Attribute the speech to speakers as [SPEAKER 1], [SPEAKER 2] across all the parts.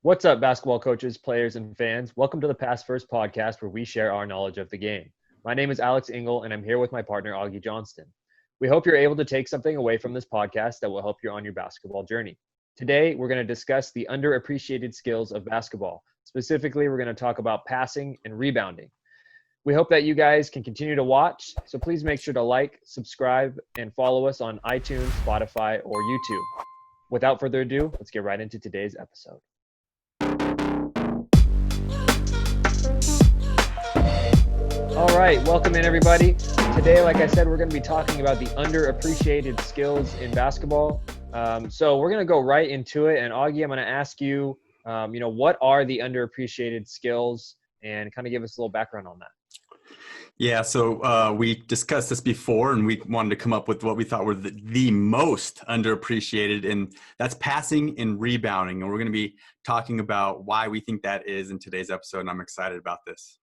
[SPEAKER 1] What's up, basketball coaches, players, and fans? Welcome to the Pass First podcast, where we share our knowledge of the game. My name is Alex Engel, and I'm here with my partner, Augie Johnston. We hope you're able to take something away from this podcast that will help you on your basketball journey. Today, we're going to discuss the underappreciated skills of basketball. Specifically, we're going to talk about passing and rebounding. We hope that you guys can continue to watch, so please make sure to like, subscribe, and follow us on iTunes, Spotify, or YouTube. Without further ado, let's get right into today's episode. All right, welcome in everybody. Today, like I said, we're going to be talking about the underappreciated skills in basketball. So we're going to go right into it. And Augie, I'm going to ask you, what are the underappreciated skills, and kind of give us a little background on that.
[SPEAKER 2] Yeah, so we discussed this before, and we wanted to come up with what we thought were the most underappreciated, and that's passing and rebounding. And we're going to be talking about why we think that is in today's episode, and I'm excited about this.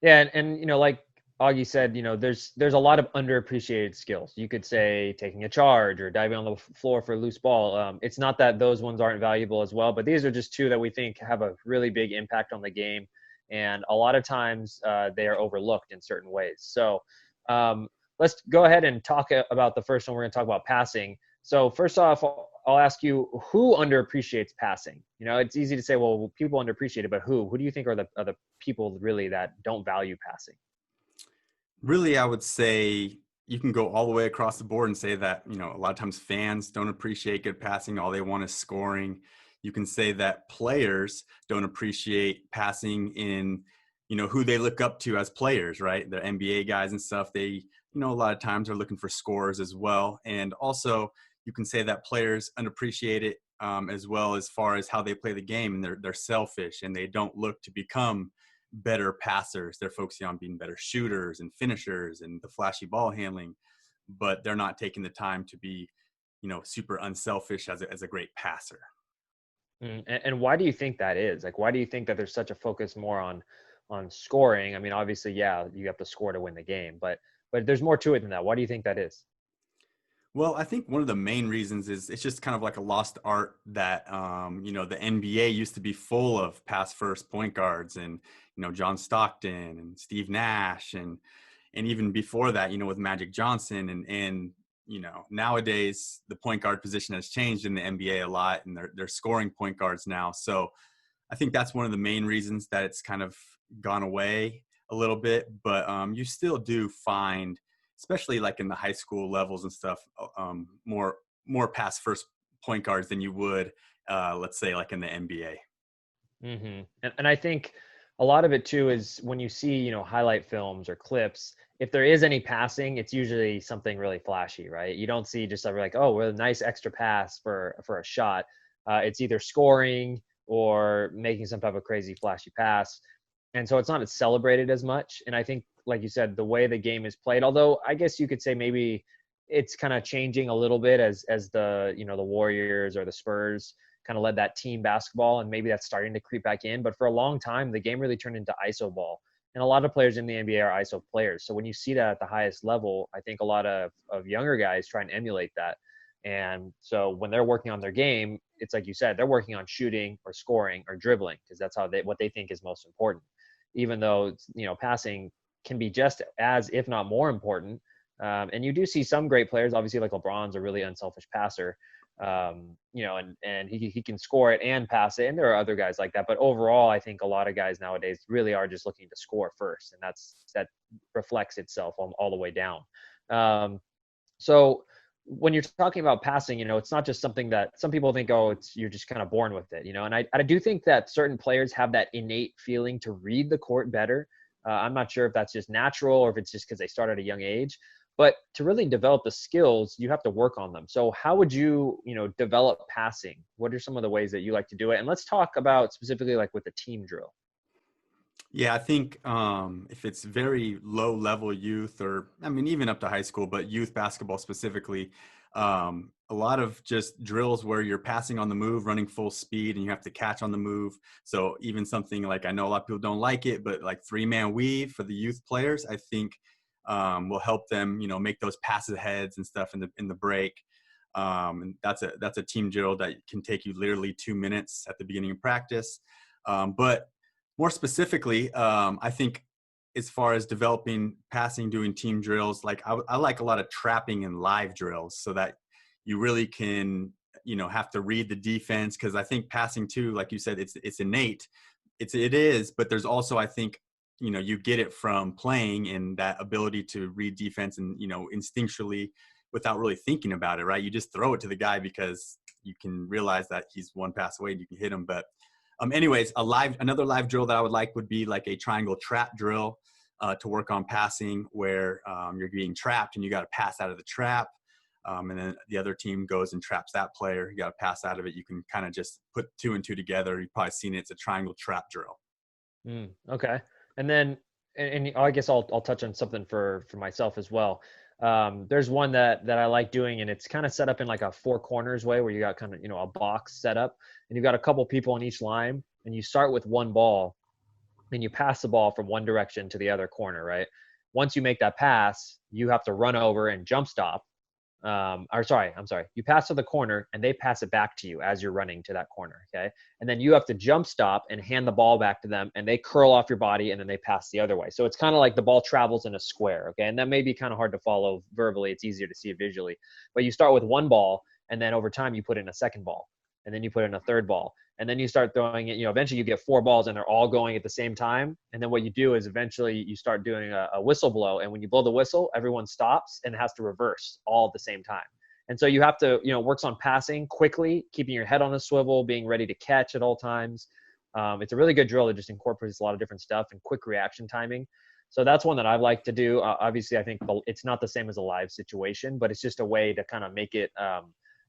[SPEAKER 1] Yeah, and like Augie said, there's a lot of underappreciated skills. You could say taking a charge or diving on the floor for a loose ball. It's not that those ones aren't valuable as well, but these are just two that we think have a really big impact on the game. And a lot of times they are overlooked in certain ways. So let's go ahead and talk about the first one. We're going to talk about passing. So first off, I'll ask you, who underappreciates passing? It's easy to say, well, people underappreciate it, but who? Who do you think are the people really that don't value passing?
[SPEAKER 2] Really, I would say you can go all the way across the board and say that, a lot of times fans don't appreciate good passing. All they want is scoring. You can say that players don't appreciate passing in, who they look up to as players, right? The NBA guys and stuff, they, a lot of times are looking for scores as well. And also you can say that players underappreciate it as well, as far as how they play the game. And they're selfish, and they don't look to become better passers. They're focusing on being better shooters and finishers and the flashy ball handling, but they're not taking the time to be, super unselfish as a great passer.
[SPEAKER 1] And why do you think that is? Like, why do you think that there's such a focus more on scoring? I mean, obviously, yeah, you have to score to win the game, but there's more to it than that. Why do you think that is?
[SPEAKER 2] Well, I think one of the main reasons is it's just kind of like a lost art that, the NBA used to be full of pass first point guards, and, John Stockton and Steve Nash, and even before that, with Magic Johnson, and nowadays the point guard position has changed in the NBA a lot, and they're scoring point guards now. So I think that's one of the main reasons that it's kind of gone away a little bit, but you still do find, especially like in the high school levels and stuff, more pass first point guards than you would, let's say, like in the NBA.
[SPEAKER 1] Mm-hmm. And I think a lot of it too is when you see, highlight films or clips, if there is any passing, it's usually something really flashy, right? You don't see just like, oh, well, a nice extra pass for a shot. It's either scoring or making some type of crazy flashy pass. And so it's not as celebrated as much. And I think, like you said, the way the game is played, although I guess you could say maybe it's kind of changing a little bit as the, the Warriors or the Spurs kind of led that team basketball, and maybe that's starting to creep back in. But for a long time, the game really turned into ISO ball. And a lot of players in the NBA are ISO players. So when you see that at the highest level, I think a lot of younger guys try and emulate that. And so when they're working on their game, it's like you said, they're working on shooting or scoring or dribbling, because that's what they think is most important. Even though, passing can be just as, if not more important. And you do see some great players, obviously, like LeBron's a really unselfish passer, and he can score it and pass it. And there are other guys like that. But overall, I think a lot of guys nowadays really are just looking to score first. And that reflects itself all the way down. So when you're talking about passing, it's not just something that some people think, oh, you're just kind of born with it, and I do think that certain players have that innate feeling to read the court better. I'm not sure if that's just natural or if it's just because they start at a young age, but to really develop the skills, you have to work on them. So how would you, develop passing? What are some of the ways that you like to do it? And let's talk about specifically like with the team drill.
[SPEAKER 2] Yeah, I think if it's very low level youth, or even up to high school, but youth basketball specifically, a lot of just drills where you're passing on the move, running full speed, and you have to catch on the move. So even something like, I know a lot of people don't like it, but like 3-man weave for the youth players, I think will help them, make those passes aheads and stuff in the break. And that's a team drill that can take you literally 2 minutes at the beginning of practice. But more specifically, I think as far as developing passing, doing team drills, like I like a lot of trapping and live drills so that you really can, have to read the defense. Cause I think passing too, like you said, it's innate. It is, but there's also, I think, you get it from playing and that ability to read defense and, instinctually without really thinking about it, right? You just throw it to the guy because you can realize that he's one pass away and you can hit him. But anyways, another live drill that I would like would be like a triangle trap drill to work on passing where you're being trapped and you got to pass out of the trap. And then the other team goes and traps that player. You got to pass out of it. You can kind of just put 2 and 2 together. You've probably seen it. It's a triangle trap drill.
[SPEAKER 1] Okay. And then, and I guess I'll touch on something for myself as well. There's one that I like doing, and it's kind of set up in like a 4 corners way where you got kind of, a box set up and you've got a couple people on each line and you start with one ball and you pass the ball from one direction to the other corner, right? Once you make that pass, you have to run over and jump stop. I'm sorry. You pass to the corner and they pass it back to you as you're running to that corner. Okay. And then you have to jump stop and hand the ball back to them and they curl off your body and then they pass the other way. So it's kind of like the ball travels in a square. Okay. And that may be kind of hard to follow verbally. It's easier to see it visually, but you start with one ball and then over time you put in a second ball and then you put in a third ball. And then you start throwing it, eventually you get 4 balls and they're all going at the same time. And then what you do is eventually you start doing a whistle blow. And when you blow the whistle, everyone stops and has to reverse all at the same time. And so you have to, works on passing quickly, keeping your head on a swivel, being ready to catch at all times. It's a really good drill that just incorporates a lot of different stuff and quick reaction timing. So that's one that I like to do. Obviously, I think it's not the same as a live situation, but it's just a way to kind of make it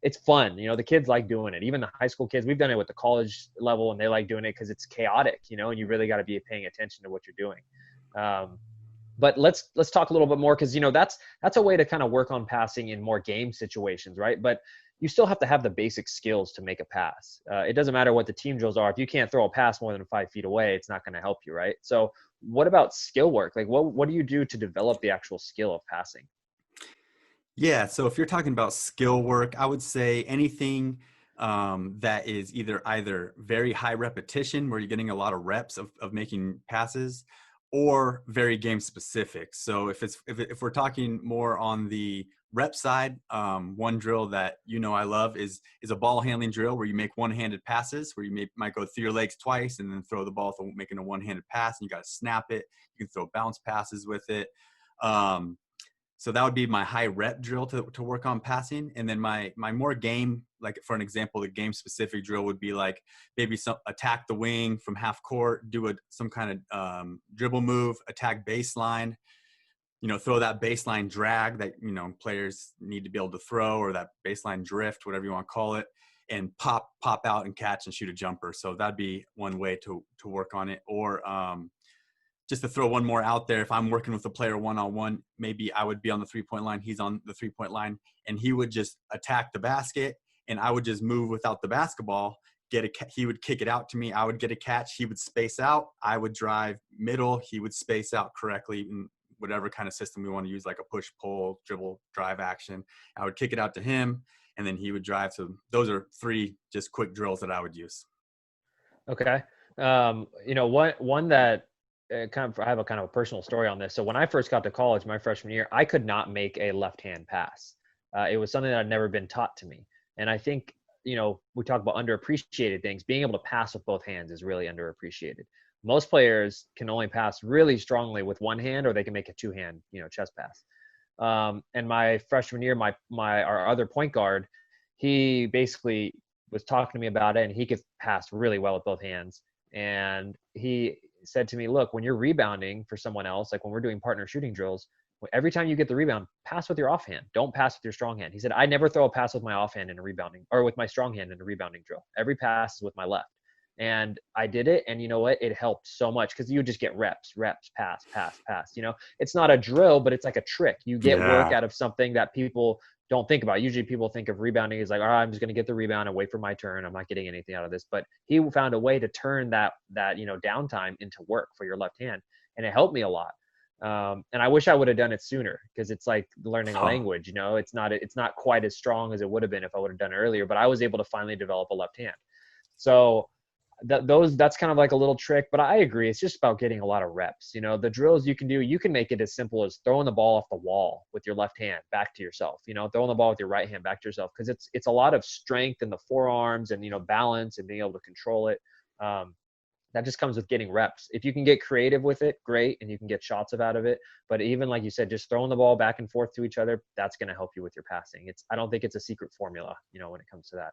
[SPEAKER 1] it's fun. The kids like doing it. Even the high school kids, we've done it with the college level and they like doing it because it's chaotic, and you really got to be paying attention to what you're doing. But let's talk a little bit more because, that's a way to kind of work on passing in more game situations, right? But you still have to have the basic skills to make a pass. It doesn't matter what the team drills are. If you can't throw a pass more than 5 feet away, it's not going to help you, right? So what about skill work? Like what do you do to develop the actual skill of passing?
[SPEAKER 2] Yeah, so if you're talking about skill work, I would say anything that is either very high repetition, where you're getting a lot of reps of making passes, or very game specific. So if we're talking more on the rep side, one drill that I love is a ball handling drill where you make one-handed passes, where you might go through your legs twice and then throw the ball, making a one-handed pass, and you got to snap it. You can throw bounce passes with it. So that would be my high rep drill to work on passing. And then my more game, like for an example, the game specific drill would be like maybe attack the wing from half court, do some kind of dribble move, attack baseline, throw that baseline drag that, players need to be able to throw, or that baseline drift, whatever you want to call it, and pop out and catch and shoot a jumper. So that'd be one way to work on it. Or just to throw one more out there, if I'm working with a player one-on-one, maybe I would be on the 3-point line, he's on the 3-point line, and he would just attack the basket, and I would just move without the basketball, he would kick it out to me, I would get a catch, he would space out, I would drive middle, he would space out correctly in whatever kind of system we want to use, like a push-pull, dribble, drive action. I would kick it out to him, and then he would drive. So those are 3 just quick drills that I would use.
[SPEAKER 1] Okay. One that I have a kind of a personal story on this. So when I first got to college, my freshman year, I could not make a left-hand pass. It was something that had never been taught to me. And I think, we talk about underappreciated things. Being able to pass with both hands is really underappreciated. Most players can only pass really strongly with one hand, or they can make a 2-hand, chest pass. And my freshman year, our other point guard, he basically was talking to me about it, and he could pass really well with both hands. And he said to me, look, when you're rebounding for someone else, like when we're doing partner shooting drills, every time you get the rebound, pass with your offhand. Don't pass with your strong hand. He said, I never throw a pass with my offhand in a rebounding, or with my strong hand in a rebounding drill. Every pass is with my left. And I did it. And you know what? It helped so much because you just get reps, pass. It's not a drill, but it's like a trick. You get work out of something that people don't think about. Usually people think of rebounding as like, all right, I'm just going to get the rebound and wait for my turn. I'm not getting anything out of this. But he found a way to turn that downtime into work for your left hand. And it helped me a lot. And I wish I would have done it sooner, because it's like learning a
[SPEAKER 2] Oh,
[SPEAKER 1] language. It's not quite as strong as it would have been if I would have done it earlier. But I was able to finally develop a left hand. So that's kind of like a little trick. But I agree, it's just about getting a lot of reps. The drills you can do, you can make it as simple as throwing the ball off the wall with your left hand back to yourself. Throwing the ball with your right hand back to yourself, because it's a lot of strength in the forearms and balance and being able to control it. Um, that just comes with getting reps. If you can get creative with it, great, and you can get shots out of it. But even like you said, just throwing the ball back and forth to each other, that's going to help you with your passing. I don't think it's a secret formula, when it comes to that.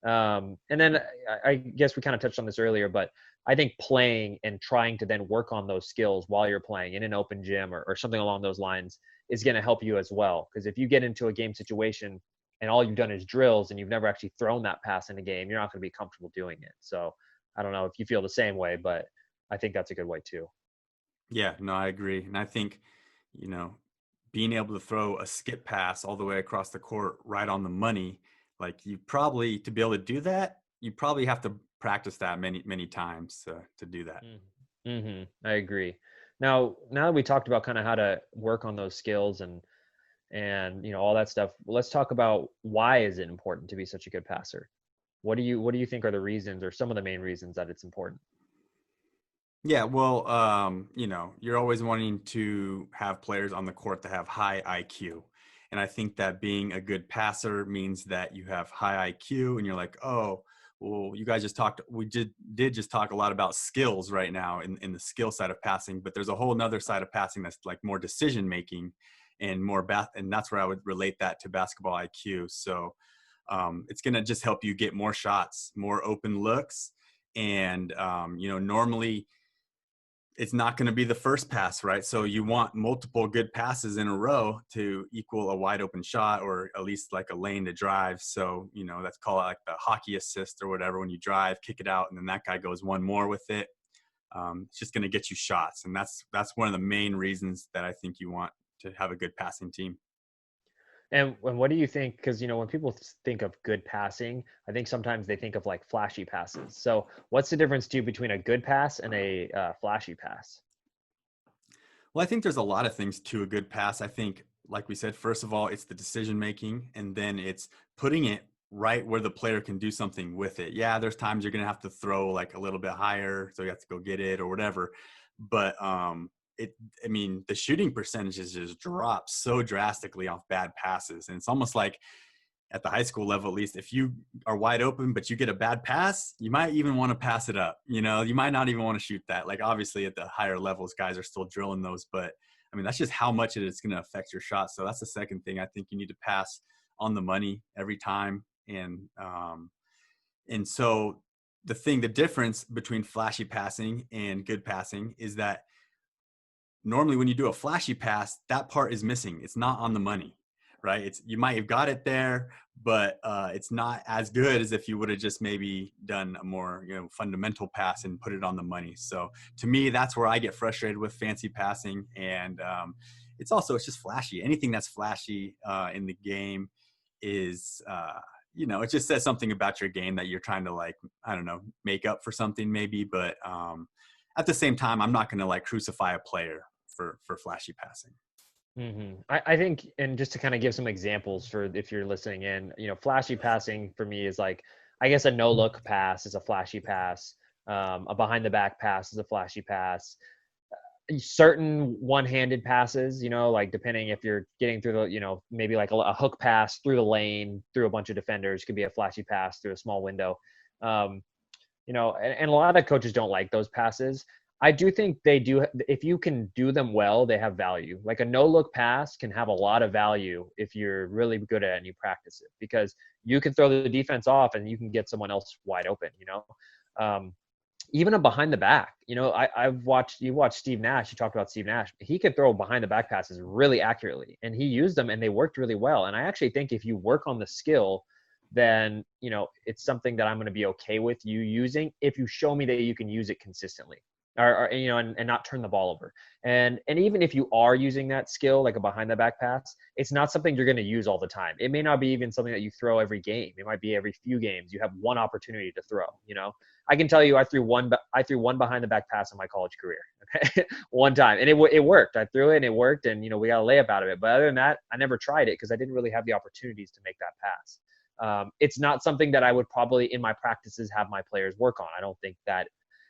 [SPEAKER 1] And then I guess we kind of touched on this earlier, but I think playing and trying to then work on those skills while you're playing in an open gym or something along those lines is going to help you as well. Because if you get into a game situation and all you've done is drills and you've never actually thrown that pass in a game, you're not going to be comfortable doing it. So I don't know if you feel the same way, but I think that's a good way too.
[SPEAKER 2] yeah, no, I agree. And I think, you know, being able to throw a skip pass all the way across the court right on the money, like you probably, to be able to do that, you probably have to practice that many, many times to do that.
[SPEAKER 1] Mm-hmm. I agree. Now that we talked about kind of how to work on those skills and all that stuff, let's talk about why is it important to be such a good passer? What do you think are the reasons or some of the main reasons that it's important?
[SPEAKER 2] Yeah, well, you're always wanting to have players on the court that have high IQ. And I think that being a good passer means that you have high IQ and you're like, oh, well, you guys just talked, we did just talk a lot about skills right now in the skill side of passing, but there's a whole nother side of passing that's like more decision making and and that's where I would relate that to basketball IQ. So it's going to just help you get more shots, more open looks. And, normally, it's not going to be the first pass, right? So you want multiple good passes in a row to equal a wide open shot or at least like a lane to drive. So, that's called like the hockey assist or whatever. When you drive, kick it out, and then that guy goes one more with it. It's just going to get you shots. And that's one of the main reasons that I think you want to have a good passing team.
[SPEAKER 1] And what do you think? Because when people think of good passing, I think sometimes they think of like flashy passes. So what's the difference too between a good pass and a flashy pass?
[SPEAKER 2] Well, I think there's a lot of things to a good pass. I think, like we said, first of all, it's the decision making, and then it's putting it right where the player can do something with it. Yeah, there's times you're gonna have to throw like a little bit higher, so you have to go get it or whatever. But I mean, the shooting percentages just drop so drastically off bad passes, and it's almost like at the high school level, at least, if you are wide open but you get a bad pass, you might even want to pass it up. You might not even want to shoot that. Like obviously at the higher levels, guys are still drilling those, but I mean that's just how much it's going to affect your shot. So that's the second thing. I think you need to pass on the money every time, and so the difference between flashy passing and good passing is that normally when you do a flashy pass, that part is missing. It's not on the money, right? You might have got it there, but it's not as good as if you would have just maybe done a more fundamental pass and put it on the money. So to me, that's where I get frustrated with fancy passing, and it's just flashy. Anything that's flashy in the game is. It just says something about your game that you're trying to like, I don't know, make up for something maybe, but at the same time, I'm not going to like crucify a player for flashy passing.
[SPEAKER 1] I think, and just to kind of give some examples for if you're listening in, flashy passing for me is like, I guess a no look pass is a flashy pass. A behind the back pass is a flashy pass. Certain one-handed passes, like depending if you're getting through maybe like a hook pass through the lane, through a bunch of defenders could be a flashy pass through a small window. Um, and a lot of coaches don't like those passes. I do think they do. If you can do them well, they have value. Like a no look pass can have a lot of value if you're really good at it and you practice it, because you can throw the defense off and you can get someone else wide open, um, even a behind the back, you watched Steve Nash. You talked about Steve Nash. He could throw behind the back passes really accurately, and he used them and they worked really well. And I actually think if you work on the skill, then, it's something that I'm going to be okay with you using if you show me that you can use it consistently. and not turn the ball over. And even if you are using that skill, like a behind the back pass, it's not something you're going to use all the time. It may not be even something that you throw every game. It might be every few games you have one opportunity to throw. I can tell you, I threw one behind the back pass in my college career. Okay, one time, and it worked. I threw it and it worked, and we got a layup out of it. But other than that, I never tried it because I didn't really have the opportunities to make that pass. It's not something that I would probably in my practices have my players work on. I don't think that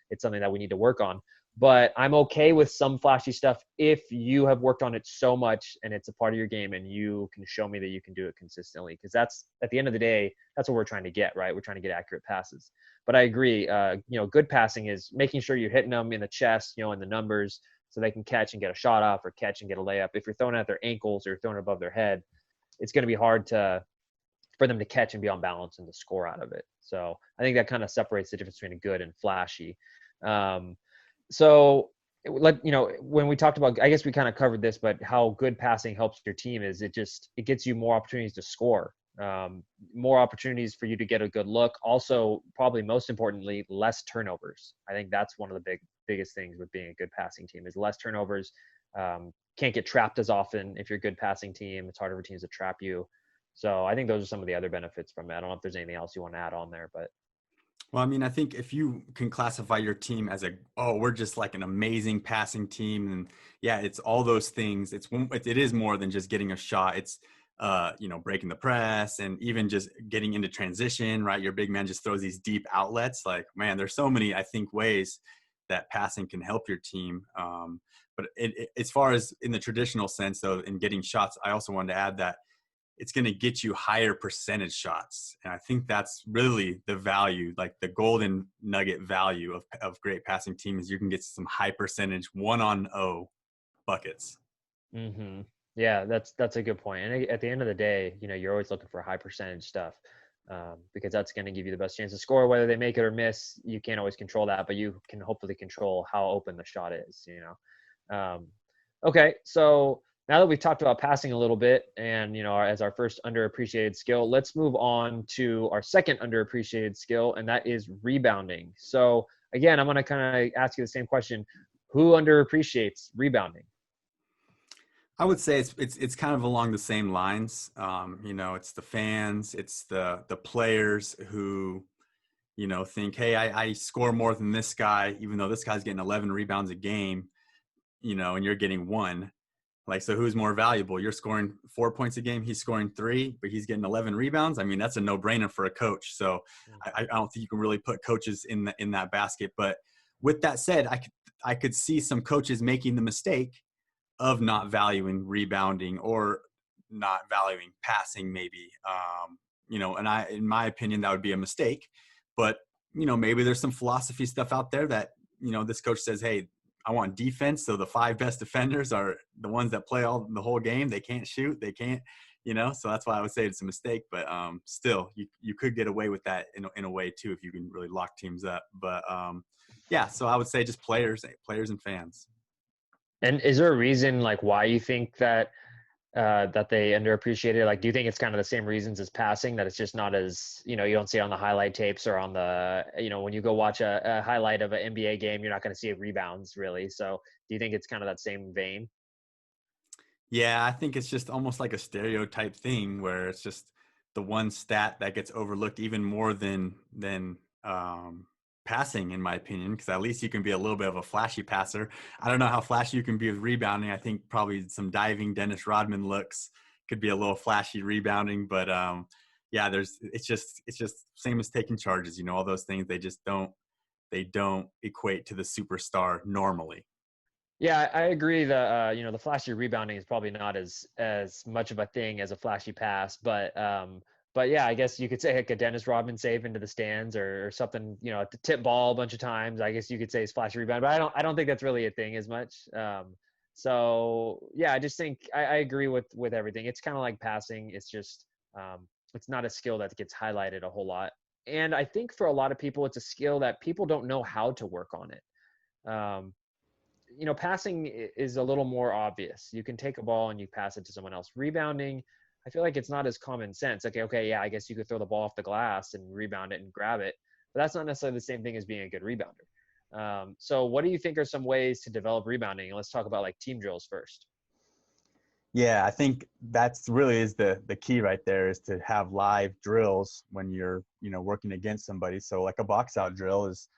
[SPEAKER 1] it's something that we need to work on. But I'm okay with some flashy stuff if you have worked on it so much and it's a part of your game and you can show me that you can do it consistently. Because that's, at the end of the day, that's what we're trying to get, right? We're trying to get accurate passes. But I agree, good passing is making sure you're hitting them in the chest, in the numbers, so they can catch and get a shot off or catch and get a layup. If you're throwing it at their ankles or throwing it above their head, it's going to be hard for them to catch and be on balance and to score out of it. So I think that kind of separates the difference between a good and flashy. So when we talked about, I guess we kind of covered this, but how good passing helps your team is it gets you more opportunities to score, more opportunities for you to get a good look. Also, probably most importantly, less turnovers. I think that's one of the biggest things with being a good passing team is less turnovers. Can't get trapped as often if you're a good passing team. It's harder for teams to trap you. So I think those are some of the other benefits from it. I don't know if there's anything else you want to add on there, but.
[SPEAKER 2] Well, I mean, I think if you can classify your team as we're just like an amazing passing team, and yeah, it's all those things. It is more than just getting a shot. It's breaking the press and even just getting into transition, right? Your big man just throws these deep outlets. Like, man, there's so many, I think, ways that passing can help your team. But as far as in the traditional sense, though, in getting shots, I also wanted to add that it's going to get you higher percentage shots. And I think that's really the value, like the golden nugget value of great passing team is you can get some high percentage 1-on-0 buckets.
[SPEAKER 1] Mm-hmm. Yeah, that's a good point. And at the end of the day, you're always looking for high percentage stuff because that's going to give you the best chance to score. Whether they make it or miss, you can't always control that, but you can hopefully control how open the shot is, Okay, so now that we've talked about passing a little bit and, as our first underappreciated skill, let's move on to our second underappreciated skill, and that is rebounding. So again, I'm going to kind of ask you the same question. Who underappreciates rebounding?
[SPEAKER 2] I would say it's kind of along the same lines. It's the fans, it's the players who, think, hey, I score more than this guy, even though this guy's getting 11 rebounds a game, and you're getting 1. Like, so who's more valuable? You're scoring 4 points a game. He's scoring 3, but he's getting 11 rebounds. I mean, that's a no-brainer for a coach. So I don't think you can really put coaches in that basket. But with that said, I could see some coaches making the mistake of not valuing rebounding or not valuing passing, maybe. And in my opinion, that would be a mistake. But maybe there's some philosophy stuff out there that this coach says, hey, I want defense. So the 5 best defenders are the ones that play the whole game. They can't shoot. They can't, so that's why I would say it's a mistake, but still you could get away with that in a way too, if you can really lock teams up. But yeah, so I would say just players and fans.
[SPEAKER 1] And is there a reason like why you think that they underappreciate it? Like, do you think it's kind of the same reasons as passing, that it's just not as, you don't see it on the highlight tapes or on the, when you go watch a highlight of an NBA game, you're not going to see rebounds really. So do you think it's kind of that same vein?
[SPEAKER 2] Yeah, I think it's just almost like a stereotype thing where it's just the one stat that gets overlooked even more than passing, in my opinion, because at least you can be a little bit of a flashy passer. I don't know how flashy you can be with rebounding. I think probably some diving Dennis Rodman looks could be a little flashy rebounding, but yeah, it's just same as taking charges. All those things, they don't equate to the superstar normally.
[SPEAKER 1] Yeah, I agree that the flashy rebounding is probably not as much of a thing as a flashy pass, but yeah, I guess you could say like a Dennis Rodman save into the stands or something, to tip ball a bunch of times. I guess you could say it's flashy rebound, but I don't think that's really a thing as much. So yeah, I just think I agree with everything. It's kind of like passing. It's just it's not a skill that gets highlighted a whole lot, and I think for a lot of people, it's a skill that people don't know how to work on it. Passing is a little more obvious. You can take a ball and you pass it to someone else. Rebounding, I feel like it's not as common sense. Okay, yeah, I guess you could throw the ball off the glass and rebound it and grab it, but that's not necessarily the same thing as being a good rebounder. So what do you think are some ways to develop rebounding? And let's talk about like team drills first.
[SPEAKER 3] Yeah, I think that's really is the key right there, is to have live drills when you're, working against somebody. So like a box out drill is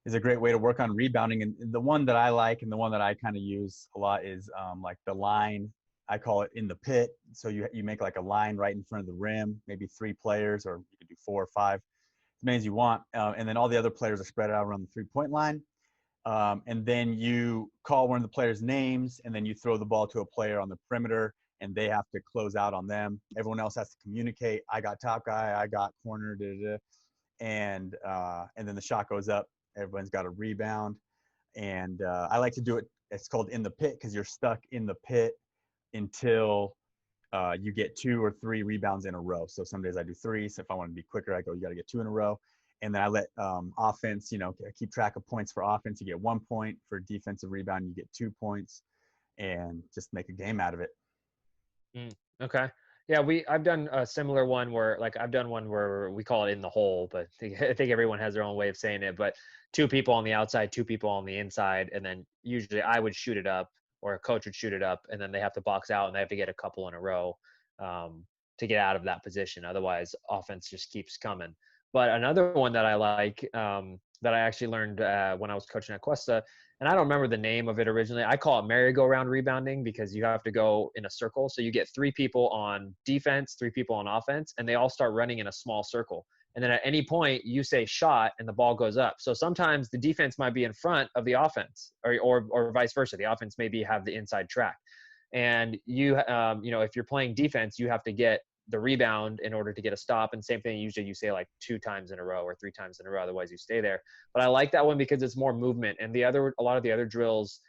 [SPEAKER 3] a great way to work on rebounding. And the one that I like and the one that I kind of use a lot is like the line. I call it in the pit. So you make like a line right in front of the rim, maybe 3 players, or you could do 4 or 5, as many as you want. And then all the other players are spread out around the 3-point line. And then you call one of the players' names, and then you throw the ball to a player on the perimeter, and they have to close out on them. Everyone else has to communicate. I got top guy. I got corner. Da, da, da. And then the shot goes up. Everyone's got a rebound, and I like to do it. It's called in the pit because you're stuck in the pit until you get 2 or 3 rebounds in a row. So some days I do 3. So if I want to be quicker, I go, you got to get 2 in a row. And then I let offense, keep track of points for offense. You get 1 point. For defensive rebound, you get 2 points, and just make a game out of it.
[SPEAKER 1] Okay. Yeah, I've done a similar one where like I've done one where we call it in the hole, but I think everyone has their own way of saying it. But 2 people on the outside, 2 people on the inside, and then usually I would shoot it up or a coach would shoot it up, and then they have to box out and they have to get a couple in a row to get out of that position. Otherwise, offense just keeps coming. But another one that I like that I actually learned when I was coaching at Cuesta, and I don't remember the name of it originally. I call it merry-go-round rebounding because you have to go in a circle. So you get 3 people on defense, 3 people on offense, and they all start running in a small circle. And then at any point, you say shot, and the ball goes up. So sometimes the defense might be in front of the offense, or vice versa. The offense maybe have the inside track. And if you're playing defense, you have to get the rebound in order to get a stop. And same thing, usually you say like 2 times in a row or 3 times in a row, otherwise you stay there. But I like that one because it's more movement. And a lot of the other drills,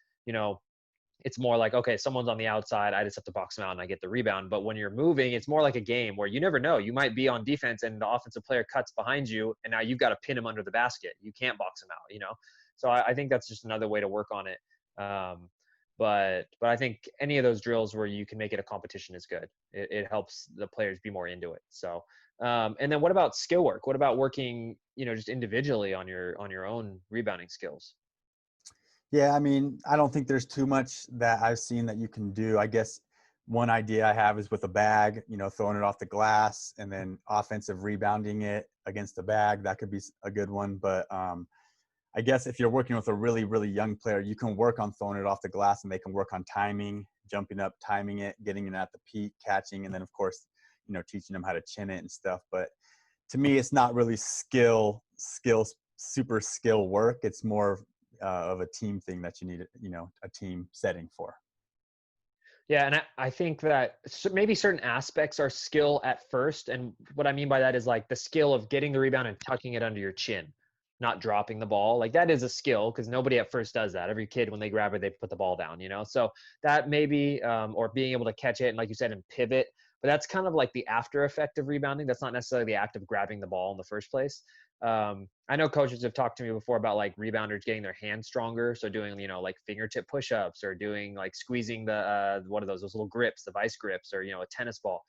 [SPEAKER 1] it's more like, okay, someone's on the outside, I just have to box them out and I get the rebound. But when you're moving, it's more like a game where you never know. You might be on defense and the offensive player cuts behind you, and now you've got to pin him under the basket. You can't box him out. So I think that's just another way to work on it. But I think any of those drills where you can make it a competition is good. It helps the players be more into it. So, and then what about skill work? What about working, just individually on your own rebounding skills?
[SPEAKER 3] Yeah, I mean, I don't think there's too much that I've seen that you can do. I guess one idea I have is with a bag, throwing it off the glass and then offensive rebounding it against the bag. That could be a good one. But I guess if you're working with a really, really young player, you can work on throwing it off the glass, and they can work on timing, jumping up, timing it, getting it at the peak, catching, and then of course, teaching them how to chin it and stuff. But to me, it's not really super skill work. It's more of a team thing that you need, a team setting for.
[SPEAKER 1] Yeah, and I think that maybe certain aspects are skill at first. And what I mean by that is like the skill of getting the rebound and tucking it under your chin, not dropping the ball. Like that is a skill because nobody at first does that. Every kid, when they grab it, they put the ball down, So that maybe, or being able to catch it and like you said, and pivot. But that's kind of like the after effect of rebounding. That's not necessarily the act of grabbing the ball in the first place. I know coaches have talked to me before about like rebounders getting their hands stronger. So doing, like fingertip push-ups or doing like squeezing the, what are those little grips, the vice grips, or, a tennis ball.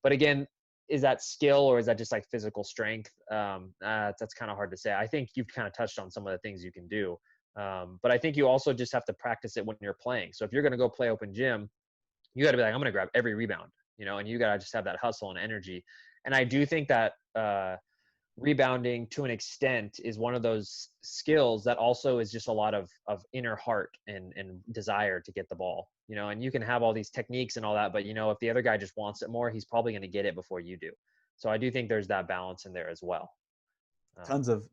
[SPEAKER 1] But again, is that skill or is that just like physical strength? That's kind of hard to say. I think you've kind of touched on some of the things you can do. But I think you also just have to practice it when you're playing. So if you're going to go play open gym, you got to be like, I'm going to grab every rebound, and you got to just have that hustle and energy. And I do think that, rebounding to an extent is one of those skills that also is just a lot of inner heart and desire to get the ball, and you can have all these techniques and all that, but if the other guy just wants it more, he's probably going to get it before you do. So I do think there's that balance in there as well.
[SPEAKER 3] Tons of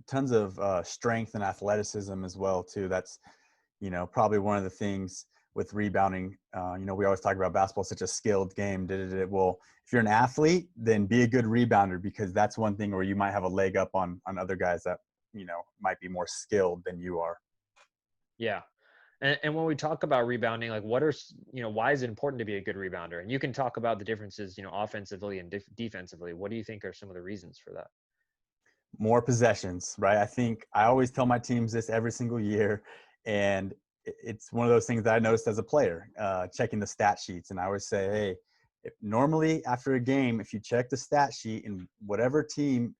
[SPEAKER 3] strength and athleticism as well too. That's, probably one of the things with rebounding. We always talk about basketball, such a skilled game. Well, if you're an athlete, then be a good rebounder, because that's one thing where you might have a leg up on other guys that, might be more skilled than you are.
[SPEAKER 1] Yeah. And when we talk about rebounding, like why is it important to be a good rebounder? And you can talk about the differences, offensively and defensively. What do you think are some of the reasons for that?
[SPEAKER 3] More possessions, right? I think I always tell my teams this every single year, and it's one of those things that I noticed as a player, checking the stat sheets. And I always say, hey, normally after a game, if you check the stat sheet, and whatever team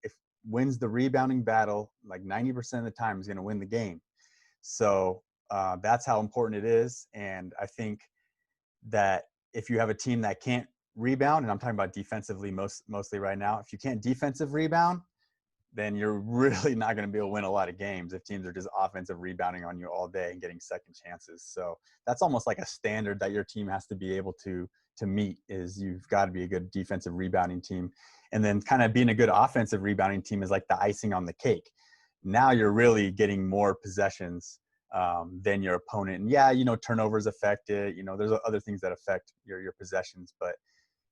[SPEAKER 3] wins the rebounding battle, like 90% of the time is going to win the game. So that's how important it is. And I think that if you have a team that can't rebound, and I'm talking about defensively mostly right now, if you can't defensive rebound, then you're really not going to be able to win a lot of games if teams are just offensive rebounding on you all day and getting second chances. So that's almost like a standard that your team has to be able to meet, is you've got to be a good defensive rebounding team. And then kind of being a good offensive rebounding team is like the icing on the cake. Now you're really getting more possessions than your opponent. And yeah, turnovers affect it. There's other things that affect your possessions, but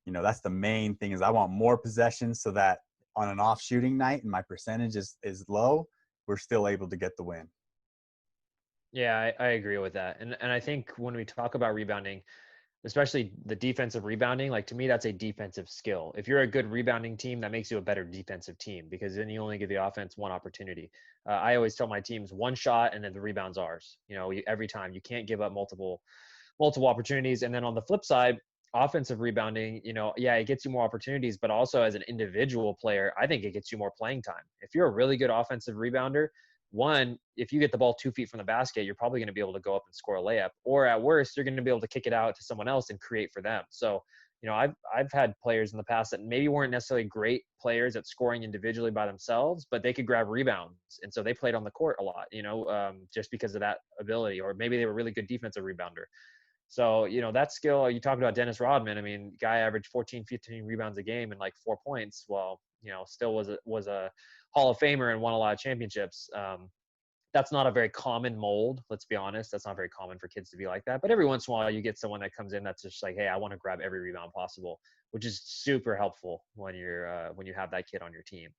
[SPEAKER 3] that's the main thing, is I want more possessions so that on an off shooting night and my percentage is low, we're still able to get the win.
[SPEAKER 1] Yeah, I agree with that. And I think when we talk about rebounding, especially the defensive rebounding, like to me, that's a defensive skill. If you're a good rebounding team, that makes you a better defensive team, because then you only give the offense one opportunity. I always tell my teams one shot and then the rebound's ours. Every time. You can't give up multiple opportunities. And then on the flip side, offensive rebounding, yeah, it gets you more opportunities, but also as an individual player, I think it gets you more playing time. If you're a really good offensive rebounder, one, if you get the ball 2 feet from the basket, you're probably going to be able to go up and score a layup, or at worst, you're going to be able to kick it out to someone else and create for them. So, I've had players in the past that maybe weren't necessarily great players at scoring individually by themselves, but they could grab rebounds. And so they played on the court a lot, just because of that ability, or maybe they were a really good defensive rebounder. So, that skill, you talked about Dennis Rodman. I mean, guy averaged 14, 15 rebounds a game and like 4 points. Well, still was a Hall of Famer and won a lot of championships. That's not a very common mold. Let's be honest. That's not very common for kids to be like that. But every once in a while you get someone that comes in that's just like, hey, I want to grab every rebound possible, which is super helpful when you have that kid on your team.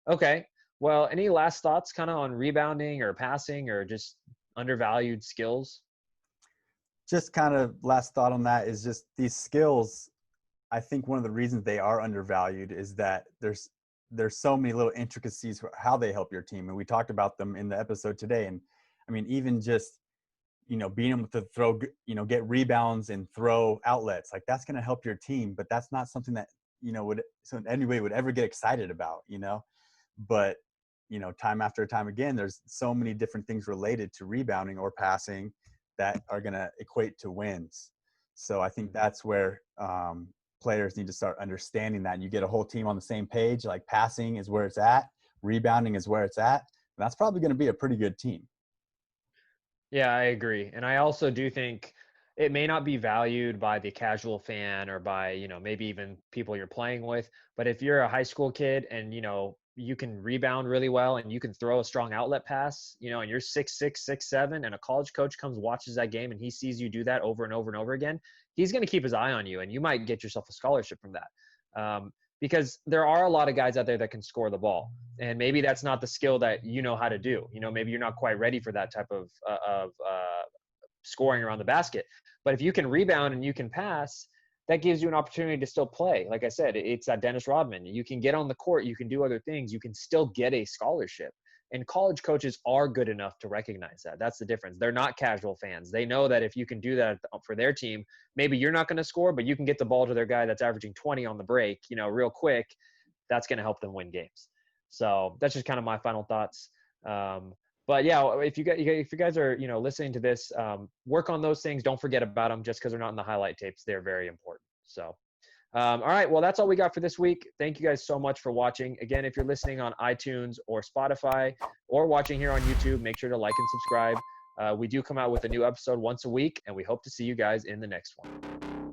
[SPEAKER 1] Okay. Well, any last thoughts kind of on rebounding or passing or just undervalued skills?
[SPEAKER 3] Just kind of last thought on that is just these skills. I think one of the reasons they are undervalued is that there's so many little intricacies for how they help your team. And we talked about them in the episode today. And I mean, even just, being able to throw, get rebounds and throw outlets, like that's going to help your team, but that's not something that, anybody would ever get excited about, but, time after time again, there's so many different things related to rebounding or passing that are going to equate to wins. So I think that's where players need to start understanding that. You get a whole team on the same page, like passing is where it's at, rebounding is where it's at. And that's probably going to be a pretty good team.
[SPEAKER 1] Yeah, I agree. And I also do think it may not be valued by the casual fan or by, maybe even people you're playing with. But if you're a high school kid and, you can rebound really well and you can throw a strong outlet pass, and you're 6'6", 6'7", and a college coach comes, watches that game, and he sees you do that over and over and over again, he's going to keep his eye on you, and you might get yourself a scholarship from that. Because there are a lot of guys out there that can score the ball, and maybe that's not the skill that you know how to do. Maybe you're not quite ready for that type of scoring around the basket. But if you can rebound and you can pass, that gives you an opportunity to still play. Like I said, it's that Dennis Rodman. You can get on the court, you can do other things, you can still get a scholarship. And college coaches are good enough to recognize that. That's the difference. They're not casual fans. They know that if you can do that for their team, maybe you're not going to score, but you can get the ball to their guy that's averaging 20 on the break, real quick. That's going to help them win games. So that's just kind of my final thoughts. But yeah, if you guys are, listening to this, work on those things. Don't forget about them just because they're not in the highlight tapes. They're very important. So, all right. Well, that's all we got for this week. Thank you guys so much for watching. Again, if you're listening on iTunes or Spotify or watching here on YouTube, make sure to like and subscribe. We do come out with a new episode once a week, and we hope to see you guys in the next one.